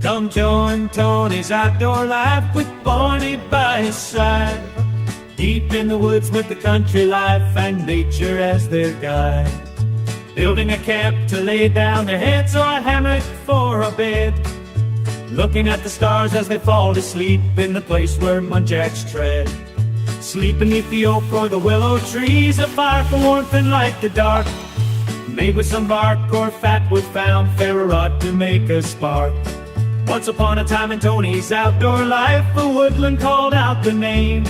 Come join Tony's outdoor life with Barney by his side. Deep in the woods with the country life and nature as their guide. Building a camp to lay down their heads or a hammock for a bed. Looking at the stars as they fall to sleep in the place where muntjacs tread. Sleep beneath the oak or the willow trees, a fire for warmth and light the dark. Made with some bark or fat wood found, ferro rod to make a spark. Once upon a time in Tony's outdoor life, the woodland called out the name.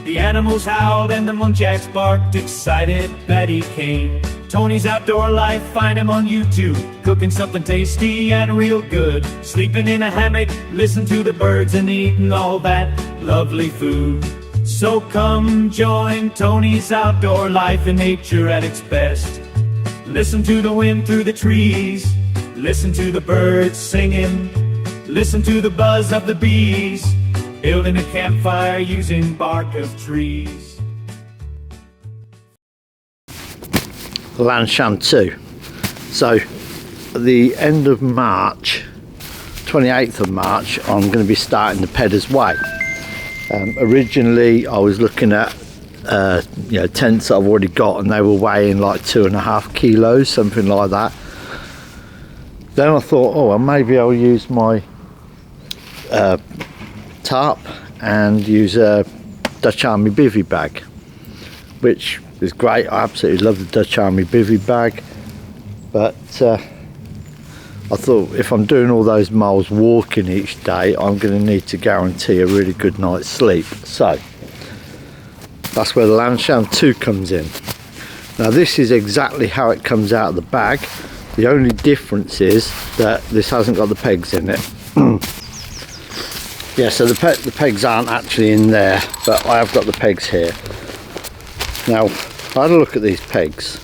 The animals howled and the muntjacs barked, excited that he came. Tony's outdoor life, find him on YouTube, cooking something tasty and real good. Sleeping in a hammock, listen to the birds and eating all that lovely food. So come join Tony's outdoor life in nature at its best. Listen to the wind through the trees, listen to the birds singing, listen to the buzz of the bees, building a campfire using bark of trees. Lanshan 2. So at the end of March, 28th of March, I'm going to be starting the Peddars way. Originally I was looking at tents that I've already got, and they were weighing like 2.5 kilos, something like that. Then I thought, oh well, maybe I'll use my tarp and use a Dutch Army bivvy bag, which is great. I absolutely love the Dutch Army bivvy bag, but I thought if I'm doing all those miles walking each day, I'm going to need to guarantee a really good night's sleep. So that's where the Lanshan 2 comes in. Now this is exactly how it comes out of the bag. The only difference is that this hasn't got the pegs in it. Yeah, so the pegs aren't actually in there, but I have got the pegs here. Now I had a look at these pegs,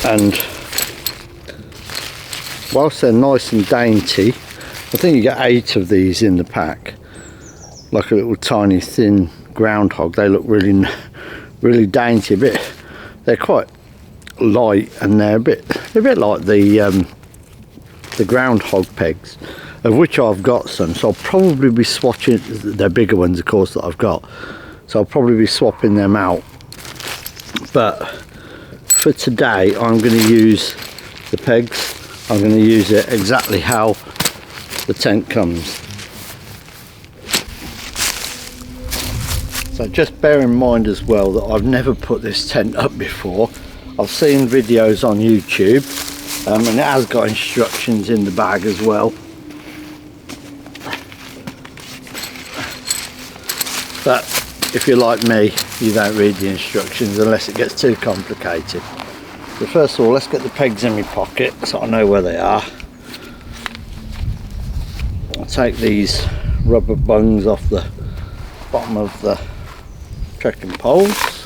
and whilst they're nice and dainty, I think you get 8 of these in the pack, like a little tiny thin groundhog. They look really dainty. They're quite light, and they're a bit like the groundhog pegs, of which I've got some. So I'll probably be swatching. They're bigger ones, of course, that I've got. So I'll probably be swapping them out. But for today, I'm going to use the pegs. I'm going to use it exactly how the tent comes. So just bear in mind as well that I've never put this tent up before. I've seen videos on YouTube, and it has got instructions in the bag as well. But if you're like me, you don't read the instructions unless it gets too complicated. So first of all, let's get the pegs in my pocket so I know where they are. I'll take these rubber bungs off the bottom of the trekking poles.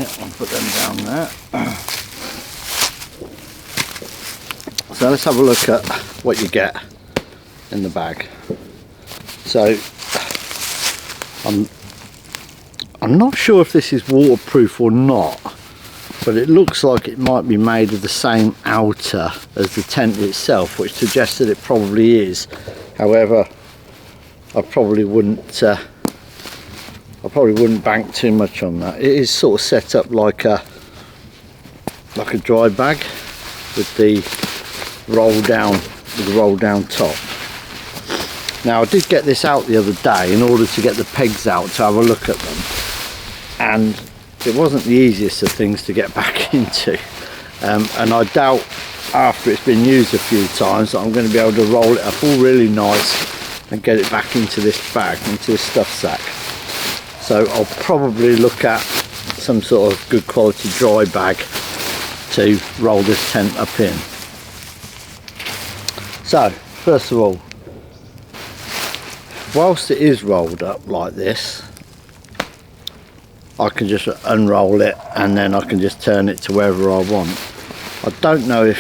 I'll put them down there. So let's have a look at what you get in the bag. So I'm not sure if this is waterproof or not, but it looks like it might be made of the same outer as the tent itself, which suggests that it probably is. However, I probably wouldn't bank too much on that. It is sort of set up like a dry bag with the roll down top. Now I did get this out the other day in order to get the pegs out to have a look at them, and it wasn't the easiest of things to get back into, and I doubt after it's been used a few times that I'm going to be able to roll it up all really nice and get it back into this bag, into this stuff sack. So I'll probably look at some sort of good quality dry bag to roll this tent up in. So first of all, whilst it is rolled up like this, I can just unroll it and then I can just turn it to wherever I want. I don't know if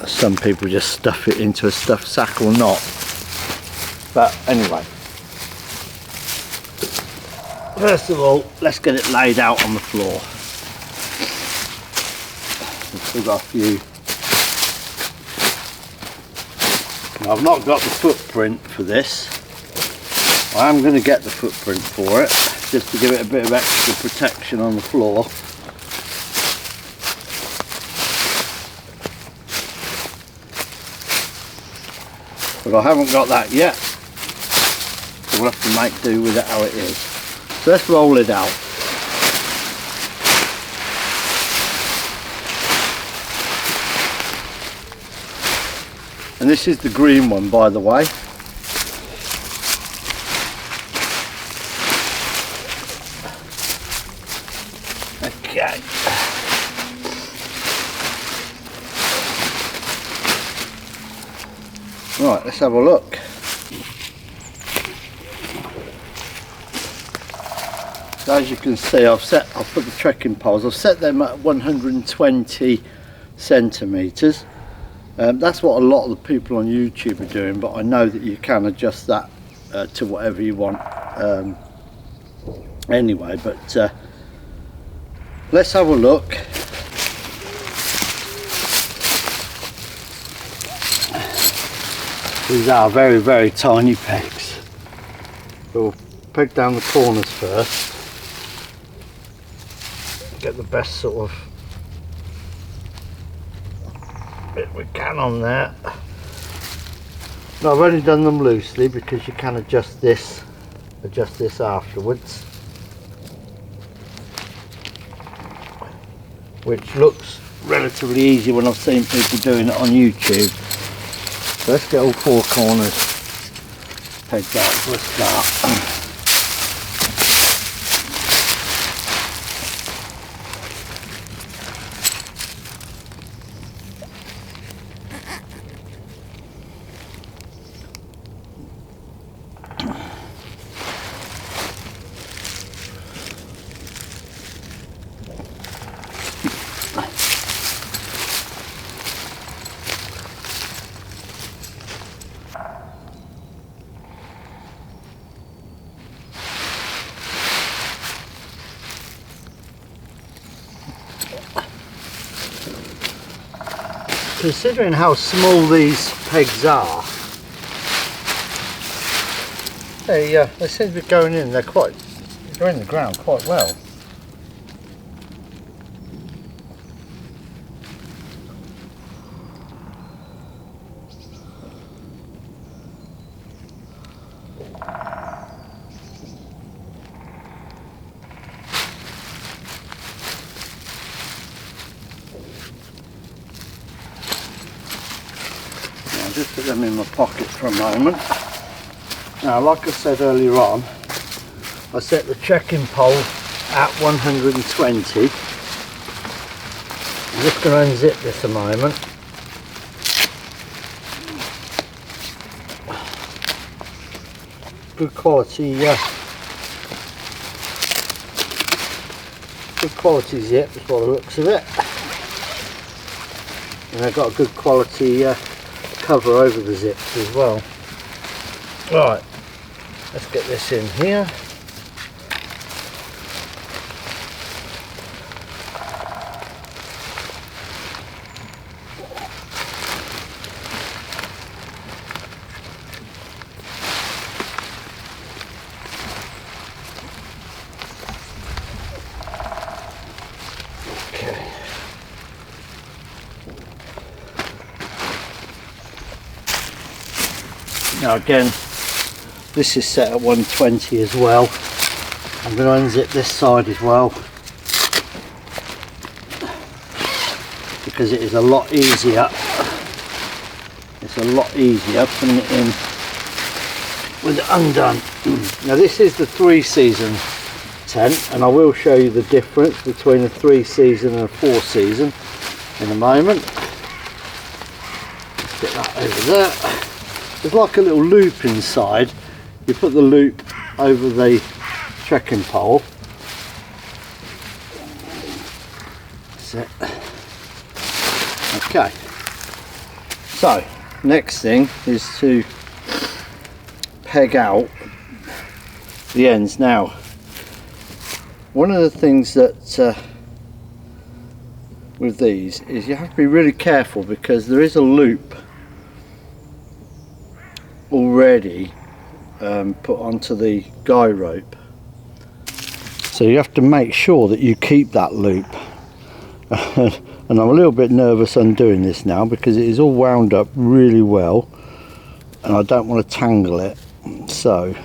some people just stuff it into a stuffed sack or not. But anyway, first of all, let's get it laid out on the floor. We've still got a few. Now, I've not got the footprint for this. I am going to get the footprint for it, just to give it a bit of extra protection on the floor. But I haven't got that yet, so we'll have to make do with it how it is. So let's roll it out. And this is the green one, by the way. Okay. Right, let's have a look. So as you can see, I've put the trekking poles, I've set them at 120 centimetres. That's what a lot of the people on YouTube are doing, but I know that you can adjust that to whatever you want anyway. But let's have a look. These are very, very tiny pegs. We'll peg down the corners first. Get the best sort of bit we can on there. Now, I've only done them loosely because you can adjust this afterwards, which looks relatively easy when I've seen people doing it on YouTube. So let's get all four corners pegged out for a start. Considering how small these pegs are, they seem to be going in. They're in the ground quite well. Just put them in my pocket for a moment. Now, like I said earlier on, I set the trekking pole at 120. I'm just going to unzip this a moment. Good quality zip is by the looks of it. And they've got a good quality cover over the zips as well. Right, let's get this in here. Okay. Now again, this is set at 120 as well. I'm going to unzip this side as well, because it is a lot easier. It's a lot easier putting it in with it undone. Now this is the 3-season tent, and I will show you the difference between a 3-season and a 4-season in a moment. Let's get that over there. There's like a little loop inside. You put the loop over the trekking pole. That's it. Okay. So next thing is to peg out the ends. Now, one of the things that with these is you have to be really careful, because there is a loop already put onto the guy rope, so you have to make sure that you keep that loop. And I'm a little bit nervous undoing this now, because it is all wound up really well and I don't want to tangle it. So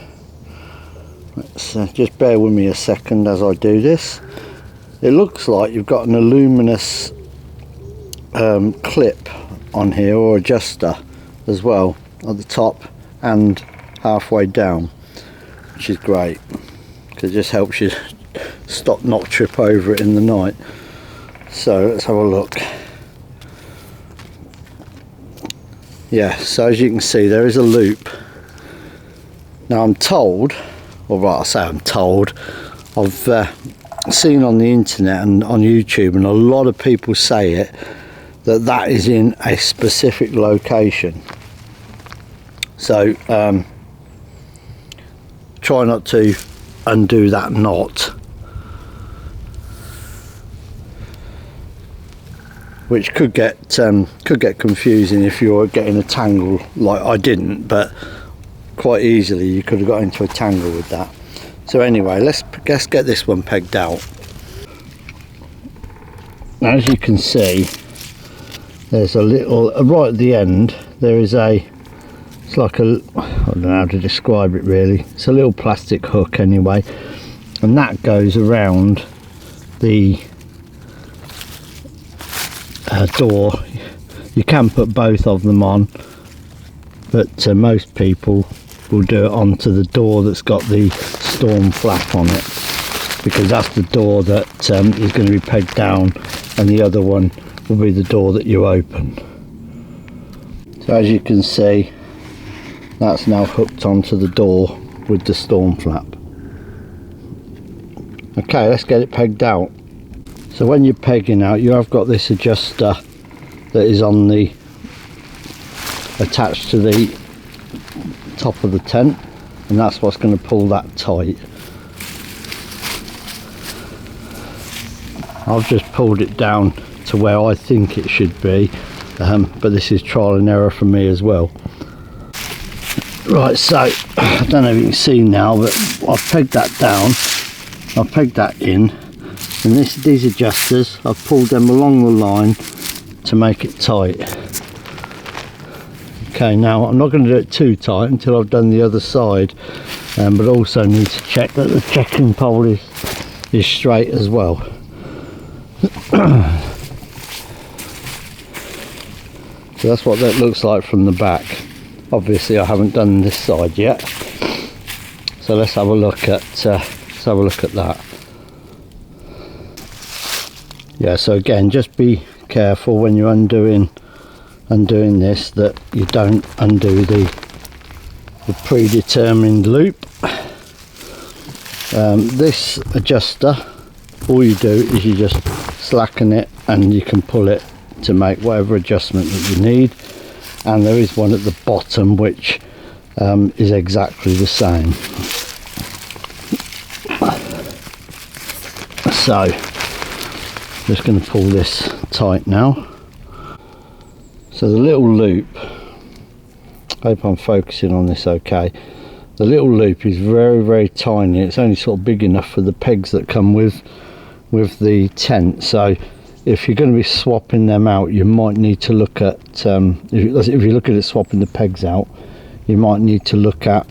let's just bear with me a second as I do this. It looks like you've got an aluminous clip on here, or adjuster as well, at the top and halfway down, which is great because it just helps you not trip over it in the night. So let's have a look. Yeah, so as you can see, there is a loop. Now I'm told, or right, I say I'm told, I've seen on the internet and on YouTube, and a lot of people say it, that is in a specific location. So try not to undo that knot, which could get confusing if you're getting a tangle like I didn't, but quite easily you could have got into a tangle with that. So anyway, let's get this one pegged out. Now, as you can see, there's a little right at the end, there is it's like a, I don't know how to describe it really, it's a little plastic hook anyway, and that goes around the door. You can put both of them on, but most people will do it onto the door that's got the storm flap on it, because that's the door that is going to be pegged down, and the other one will be the door that you open. So as you can see, that's now hooked onto the door with the storm flap. Okay, let's get it pegged out. So when you're pegging out, you have got this adjuster that is on the attached to the top of the tent, and that's what's going to pull that tight. I've just pulled it down to where I think it should be, but this is trial and error for me as well. Right, so I don't know if you can see now, but I've pegged that down, I've pegged that in, and these adjusters, I've pulled them along the line to make it tight. Okay, now I'm not going to do it too tight until I've done the other side, but also need to check that the checking pole is straight as well. So that's what that looks like from the back. Obviously I haven't done this side yet, so let's have a look at that. Yeah, so again, just be careful when you're undoing this, that you don't undo the predetermined loop. This adjuster, all you do is you just slacken it and you can pull it to make whatever adjustment that you need, and there is one at the bottom which is exactly the same. So just going to pull this tight now. So the little loop, I hope I'm focusing on this okay, the little loop is very, very tiny. It's only sort of big enough for the pegs that come with the tent. So if you're going to be swapping them out, you might need to look at, if you look at it swapping the pegs out, you might need to look at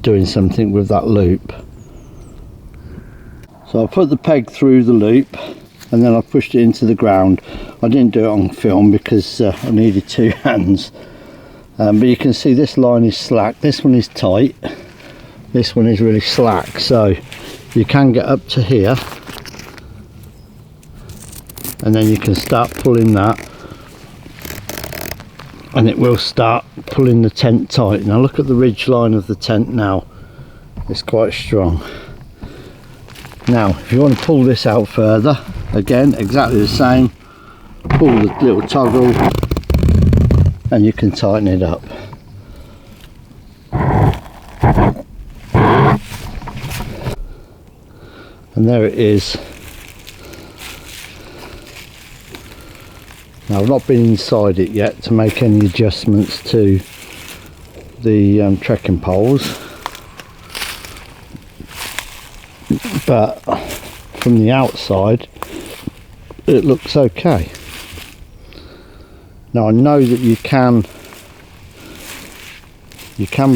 doing something with that loop. So I put the peg through the loop and then I pushed it into the ground. I didn't do it on film because I needed two hands, but you can see this line is slack, this one is tight, this one is really slack, so you can get up to here and then you can start pulling that and it will start pulling the tent tight. Now look at the ridge line of the tent now, it's quite strong. Now if you want to pull this out further, again exactly the same, pull the little toggle and you can tighten it up. And there it is. Now I've not been inside it yet to make any adjustments to the trekking poles, but from the outside it looks okay. Now I know that you can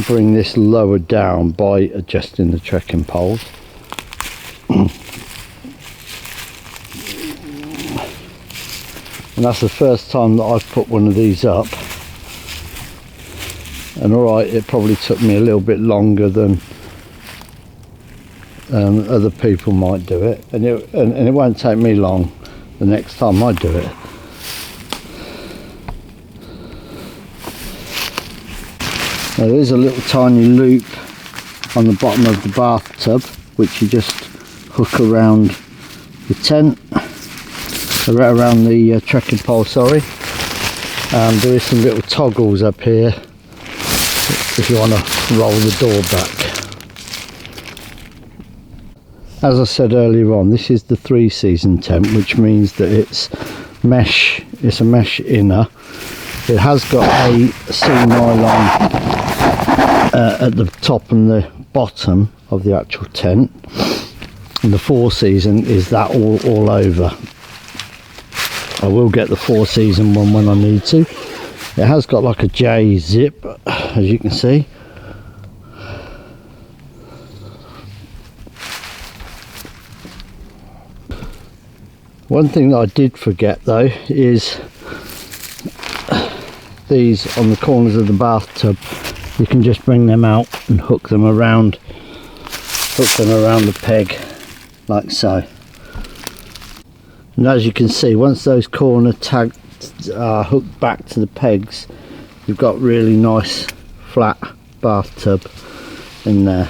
bring this lower down by adjusting the trekking poles. And that's the first time that I've put one of these up, and alright, it probably took me a little bit longer than other people might do it, and it won't take me long the next time I do it. Now there is a little tiny loop on the bottom of the bathtub which you just hook around the tent, around the trekking pole, sorry. There is some little toggles up here if you want to roll the door back. As I said earlier on, this is the 3-season tent, which means that it's a mesh inner. It has got a sea nylon at the top and the bottom of the actual tent, and the 4-season is that all over. I will get the 4-season one when I need to. It has got like a J zip, as you can see. One thing that I did forget though is these on the corners of the bathtub. You can just bring them out and hook them around the peg like so. And as you can see, once those corner tags are hooked back to the pegs, you've got really nice flat bathtub in there.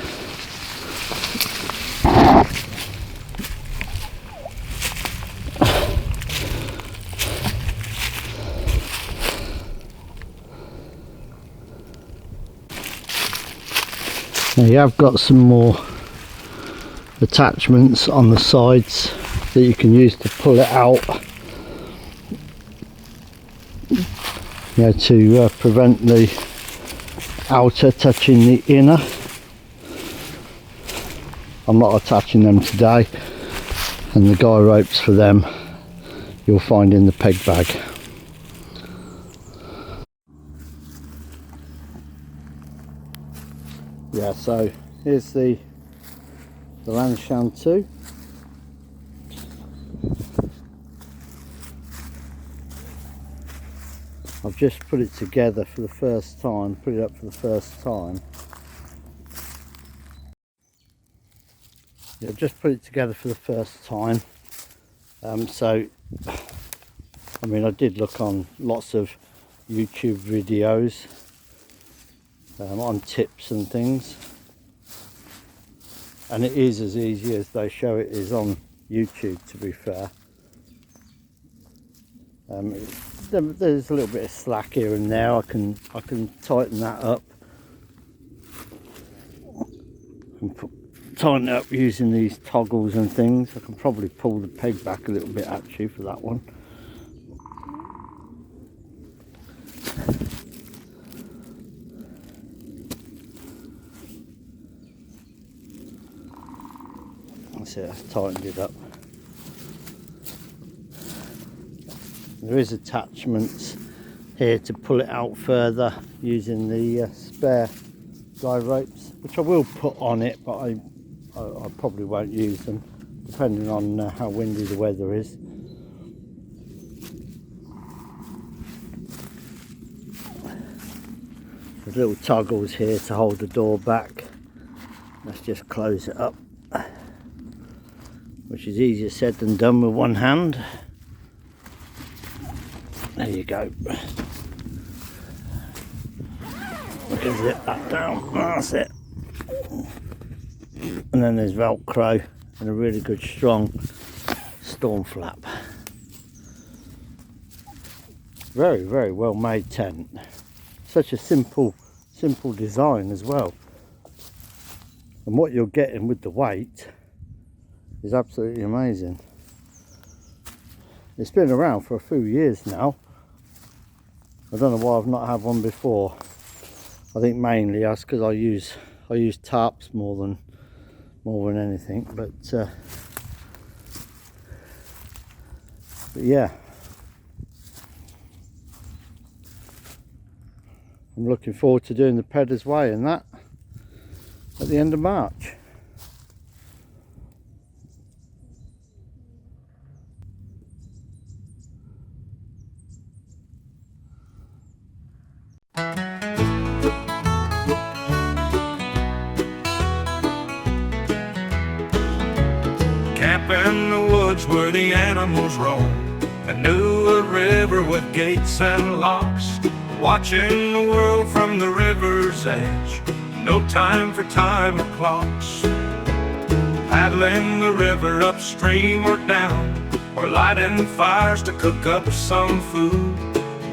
Now you have got some more attachments on the sides that you can use to pull it out, to prevent the outer touching the inner. I'm not attaching them today, and the guy ropes for them you'll find in the peg bag. Yeah, so here's the Lanshan 2. I've just put it together for the first time, put it up for the first time. Yeah, just put it together for the first time. So, I mean, I did look on lots of YouTube videos on tips and things, and it is as easy as they show it is on YouTube, to be fair. There's a little bit of slack here and there. I can tighten that up and tighten it up using these toggles and things. I can probably pull the peg back a little bit actually for that one. That's it, I've tightened it up. There is attachments here to pull it out further using the spare guy ropes, which I will put on it, but I probably won't use them, depending on how windy the weather is. There's little toggles here to hold the door back. Let's just close it up, which is easier said than done with one hand. There you go. We can zip that down. That's it. And then there's Velcro and a really good strong storm flap. Very, very well made tent. Such a simple design as well. And what you're getting with the weight is absolutely amazing. It's been around for a few years now. I don't know why I've not had one before. I think mainly that's because I use tarps more than anything. But yeah, I'm looking forward to doing the Peddars Way and that at the end of March. Camp in the woods where the animals roam. I knew a river with gates and locks. Watching the world from the river's edge. No time for time or clocks. Paddling the river upstream or down, or lighting fires to cook up some food.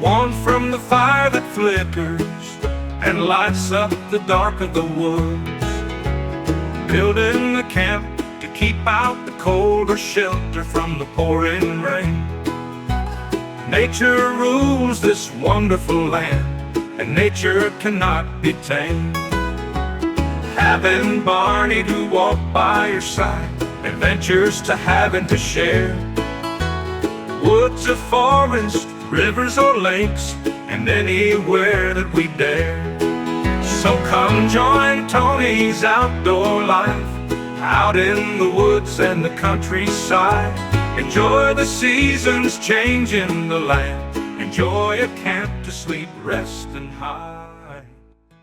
Warmth from the fire that flickers and lights up the dark of the woods. Building the camp to keep out the cold or shelter from the pouring rain. Nature rules this wonderful land, and nature cannot be tamed. Having Barney to walk by your side, adventures to have and to share. Woods or forest, rivers or lakes, and anywhere that we dare. So come join Tony's outdoor life, out in the woods and the countryside. Enjoy the seasons changing the land. Enjoy a camp to sleep, rest and hide.